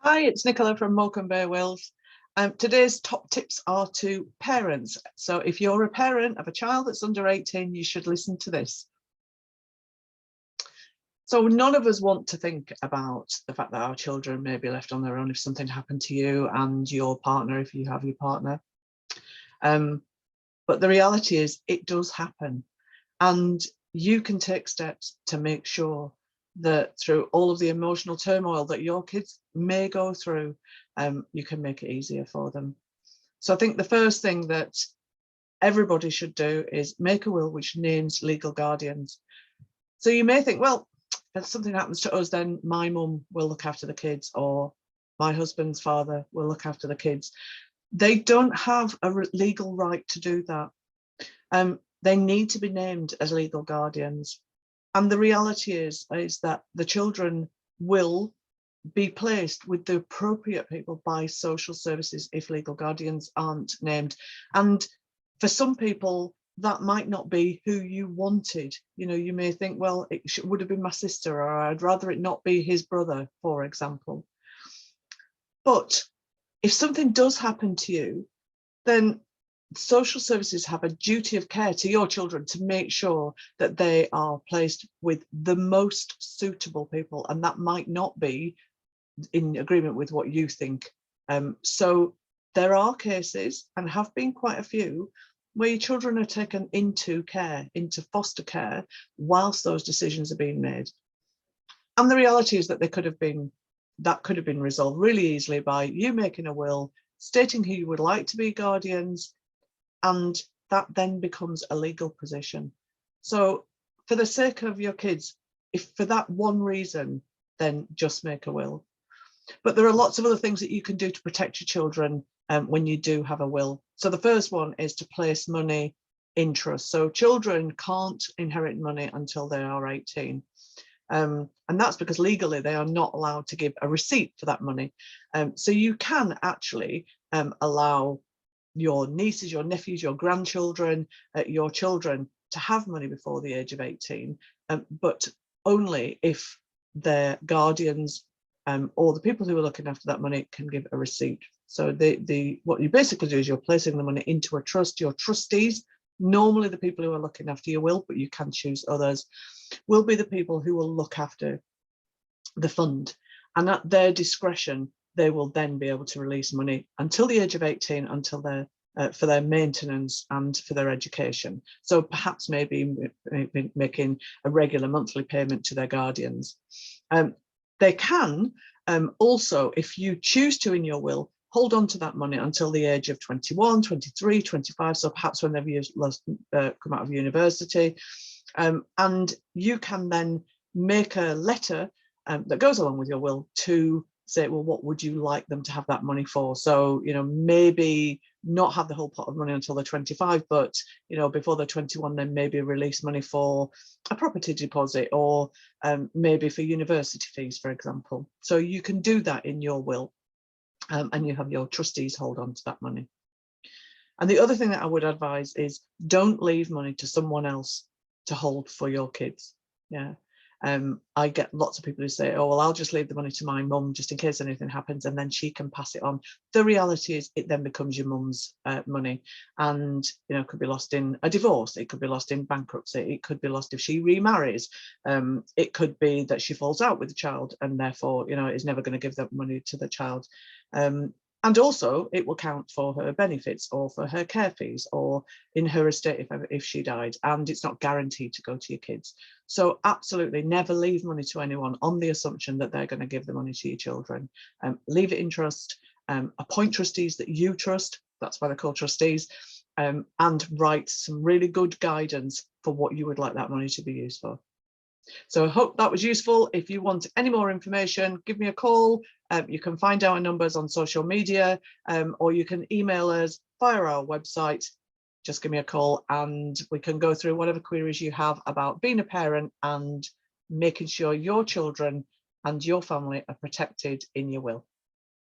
Hi, it's Nicola from Morecambe Bay Wills. Today's top tips are to parents. So if you're a parent of a child that's under 18, you should listen to this. So none of us want to think about the fact that our children may be left on their own if something happened to you and your partner, if you have your partner. But the reality is it does happen. And you can take steps to make sure that through all of the emotional turmoil that your kids may go through, you can make it easier for them. So I think the first thing that everybody should do is make a will which names legal guardians. So you may think, well, if something happens to us, then my mum will look after the kids, or my husband's father will look after the kids. They don't have a legal right to do that. They need to be named as legal guardians. And the reality is that the children will be placed with the appropriate people by social services if legal guardians aren't named. And for some people, that might not be who you wanted. You know, you may think, well, it would have been my sister, or I'd rather it not be his brother, for example. But if something does happen to you, then social services have a duty of care to your children to make sure that they are placed with the most suitable people, and that might not be in agreement with what you think. So there are cases, and have been quite a few, where your children are taken into care, into foster care, whilst those decisions are being made. And the reality is that that could have been resolved really easily by you making a will, stating who you would like to be guardians, and that then becomes a legal position. So for the sake of your kids, if for that one reason, then just make a will. But there are lots of other things that you can do to protect your children when you do have a will. So the first one is to place money in trust. So children can't inherit money until they are 18. And that's because legally they are not allowed to give a receipt for that money. So you can actually allow your nieces, your nephews, your grandchildren, your children to have money before the age of 18, but only if their guardians or the people who are looking after that money can give a receipt. So what you basically do is you're placing the money into a trust. Your trustees, normally the people who are looking after your will, but you can choose others, will be the people who will look after the fund, and at their discretion they will then be able to release money until the age of 18, until for their maintenance and for their education. So perhaps maybe making a regular monthly payment to their guardians. They can also, if you choose to in your will, hold on to that money until the age of 21, 23, 25, so perhaps when they've come out of university. And you can then make a letter that goes along with your will to say, well, what would you like them to have that money for? So, you know, maybe not have the whole pot of money until they're 25, but, you know, before they're 21, then maybe release money for a property deposit, or maybe for university fees, for example. So you can do that in your will, and you have your trustees hold on to that money. And the other thing that I would advise is don't leave money to someone else to hold for your kids. Yeah. I get lots of people who say, oh, well, I'll just leave the money to my mum just in case anything happens, and then she can pass it on. The reality is it then becomes your mum's money, and, you know, it could be lost in a divorce, it could be lost in bankruptcy, it could be lost if she remarries, it could be that she falls out with the child and therefore, you know, is never going to give that money to the child. And also it will count for her benefits or for her care fees or in her estate if she died, and it's not guaranteed to go to your kids. So absolutely never leave money to anyone on the assumption that they're going to give the money to your children. Leave it in trust, appoint trustees that you trust, that's why they're called trustees, and write some really good guidance for what you would like that money to be used for. So I hope that was useful. If you want any more information, give me a call. You can find our numbers on social media, or you can email us via our website. Just give me a call and we can go through whatever queries you have about being a parent and making sure your children and your family are protected in your will.